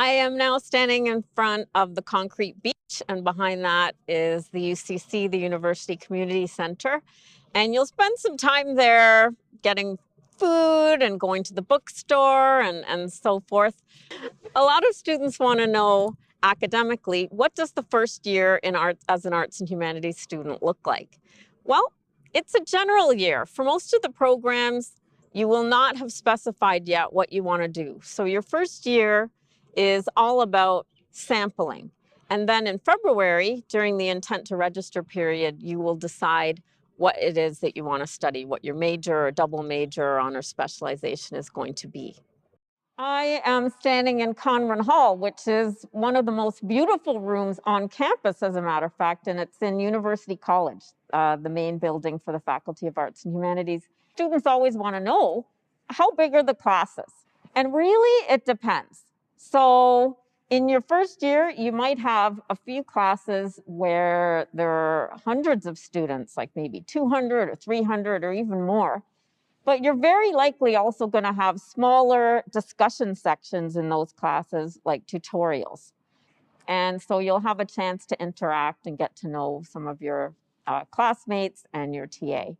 I am now standing in front of the concrete beach, and behind that is the UCC, the University Community Center. And you'll spend some time there getting food and going to the bookstore and so forth. A lot of students want to know academically, what does the first year in art as an arts and humanities student look like? Well, it's a general year. For most of the programs, you will not have specified yet what you want to do. So your first year is all about sampling. And then in February, during the intent to register period, you will decide what it is that you want to study, what your major or double major or honor specialization is going to be. I am standing in Conran Hall, which is one of the most beautiful rooms on campus, as a matter of fact, and it's in University College, the main building for the Faculty of Arts and Humanities. Students always want to know, how big are the classes? And really, it depends. So in your first year, you might have a few classes where there are hundreds of students, like maybe 200 or 300 or even more. But you're very likely also going to have smaller discussion sections in those classes, like tutorials. And so you'll have a chance to interact and get to know some of your classmates and your TA.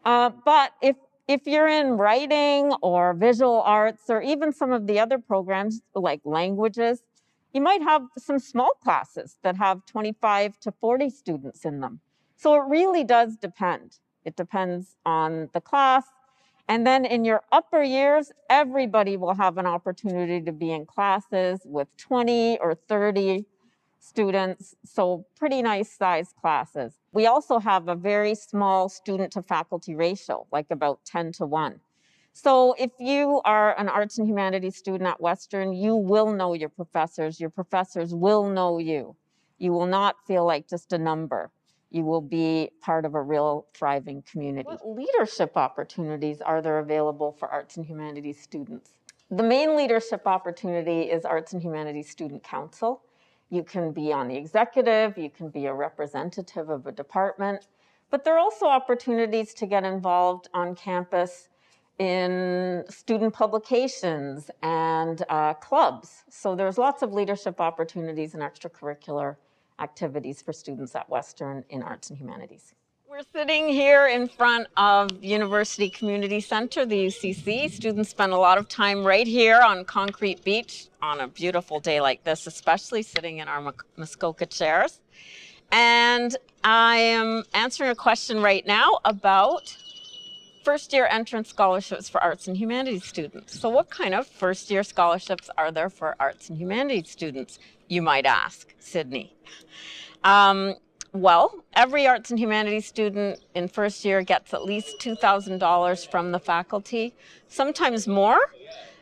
But if you're in writing or visual arts or even some of the other programs like languages, you might have some small classes that have 25 to 40 students in them. So it really does depend. It depends on the class. And then in your upper years, everybody will have an opportunity to be in classes with 20 or 30 students, so pretty nice sized classes. We also have a very small student to faculty ratio, like about 10 to 1. So if you are an arts and humanities student at Western, you will know your professors will know you. You will not feel like just a number. You will be part of a real thriving community. What leadership opportunities are there available for arts and humanities students? The main leadership opportunity is Arts and Humanities Student Council. You can be on the executive, you can be a representative of a department, but there are also opportunities to get involved on campus in student publications and clubs. So there's lots of leadership opportunities and extracurricular activities for students at Western in arts and humanities. We're sitting here in front of University Community Center, the UCC. Students spend a lot of time right here on concrete beach on a beautiful day like this, especially sitting in our Muskoka chairs. And I am answering a question right now about first-year entrance scholarships for arts and humanities students. So what kind of first-year scholarships are there for arts and humanities students, you might ask, Sydney? Well, every arts and humanities student in first year gets at least $2,000 from the faculty, sometimes more.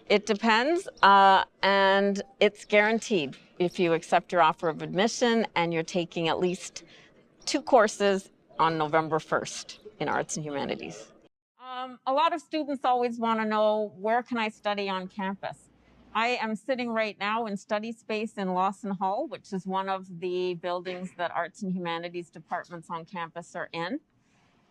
It depends, and it's guaranteed if you accept your offer of admission and you're taking at least 2 courses on November 1st in arts and humanities. A lot of students always want to know, where can I study on campus? I am sitting right now in study space in Lawson Hall, which is one of the buildings that arts and humanities departments on campus are in.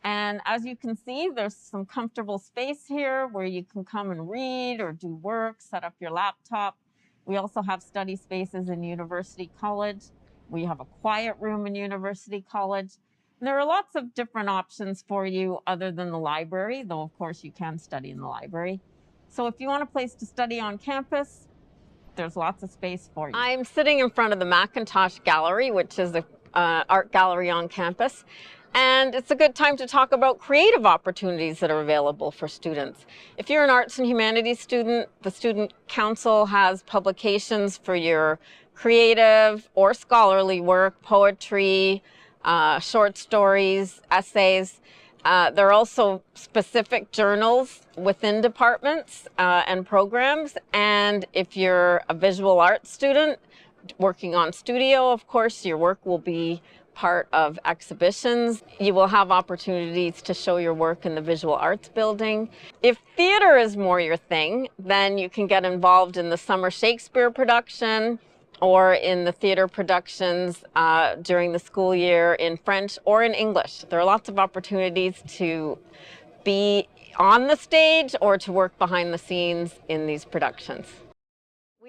And as you can see, there's some comfortable space here where you can come and read or do work, set up your laptop. We also have study spaces in University College. We have a quiet room in University College. And there are lots of different options for you other than the library, though of course you can study in the library. So if you want a place to study on campus, there's lots of space for you. I'm sitting in front of the Macintosh Gallery, which is an art gallery on campus. And it's a good time to talk about creative opportunities that are available for students. If you're an arts and humanities student, the Student Council has publications for your creative or scholarly work, poetry, short stories, essays. There are also specific journals within departments and programs. And if you're a visual arts student working on studio, of course, your work will be part of exhibitions. You will have opportunities to show your work in the visual arts building. If theater is more your thing, then you can get involved in the summer Shakespeare production or in the theater productions during the school year in French or in English. There are lots of opportunities to be on the stage or to work behind the scenes in these productions.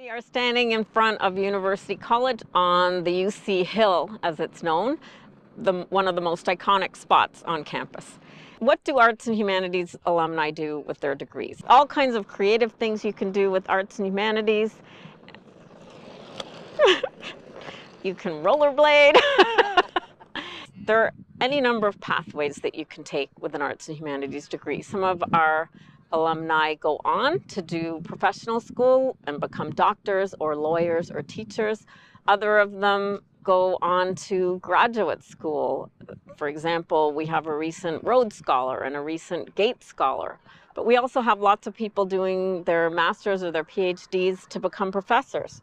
We are standing in front of University College on the UC Hill, as it's known, one of the most iconic spots on campus. What do arts and humanities alumni do with their degrees? All kinds of creative things you can do with arts and humanities. You can rollerblade. There are any number of pathways that you can take with an arts and humanities degree. Some of our alumni go on to do professional school and become doctors or lawyers or teachers. Other of them go on to graduate school. For example, we have a recent Rhodes Scholar and a recent Gates Scholar. But we also have lots of people doing their masters or their PhDs to become professors.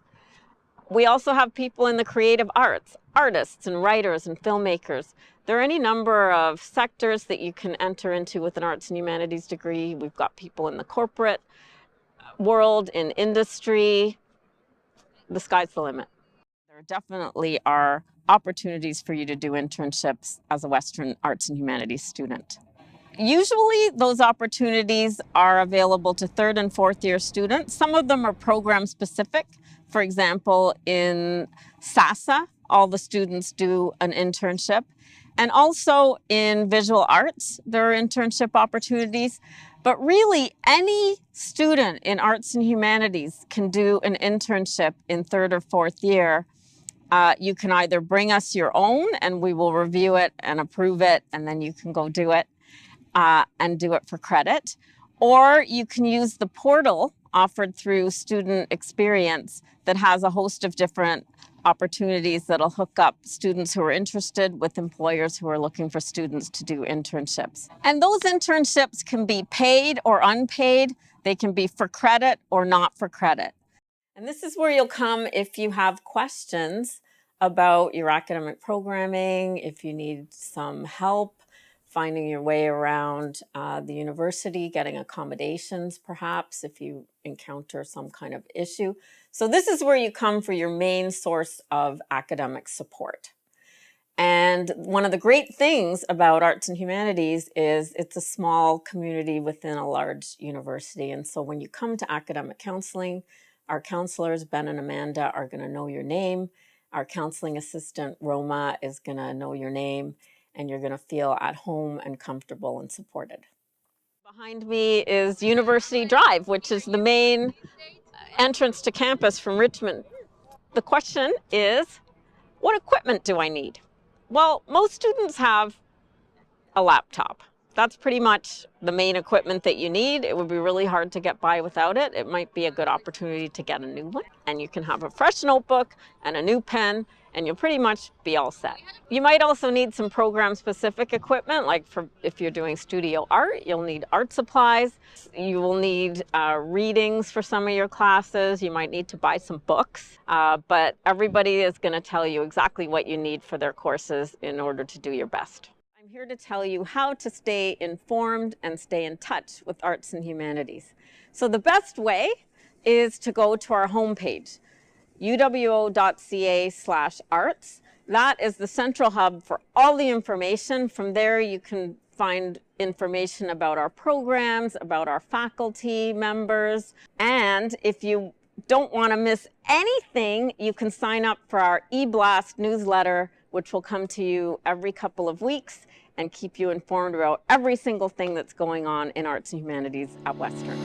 We also have people in the creative arts, artists and writers and filmmakers. There are any number of sectors that you can enter into with an arts and humanities degree. We've got people in the corporate world, in industry. The sky's the limit. There definitely are opportunities for you to do internships as a Western arts and humanities student. Usually those opportunities are available to third and fourth year students. Some of them are program specific. For example, in SASA, all the students do an internship. And also in visual arts, there are internship opportunities. But really, any student in arts and humanities can do an internship in third or fourth year. You can either bring us your own and we will review it and approve it, and then you can go do it. And do it for credit, or you can use the portal offered through Student Experience that has a host of different opportunities that'll hook up students who are interested with employers who are looking for students to do internships. And those internships can be paid or unpaid. They can be for credit or not for credit. And this is where you'll come if you have questions about your academic programming, if you need some help finding your way around the university, getting accommodations perhaps if you encounter some kind of issue. So this is where you come for your main source of academic support. And one of the great things about arts and humanities is it's a small community within a large university. And so when you come to academic counseling, our counselors, Ben and Amanda, are going to know your name. Our counseling assistant, Roma, is going to know your name. And you're going to feel at home and comfortable and supported. Behind me is University Drive, which is the main entrance to campus from Richmond. The question is, what equipment do I need? Well, most students have a laptop. That's pretty much the main equipment that you need. It would be really hard to get by without it. It might be a good opportunity to get a new one. And you can have a fresh notebook and a new pen, and you'll pretty much be all set. You might also need some program-specific equipment, like if you're doing studio art, you'll need art supplies. You will need readings for some of your classes. You might need to buy some books, but everybody is going to tell you exactly what you need for their courses in order to do your best. I'm here to tell you how to stay informed and stay in touch with arts and humanities. So the best way is to go to our homepage, uwo.ca/arts. That is the central hub for all the information. From there, you can find information about our programs, about our faculty members. And if you don't want to miss anything, you can sign up for our eBlast newsletter, which will come to you every couple of weeks and keep you informed about every single thing that's going on in arts and humanities at Western.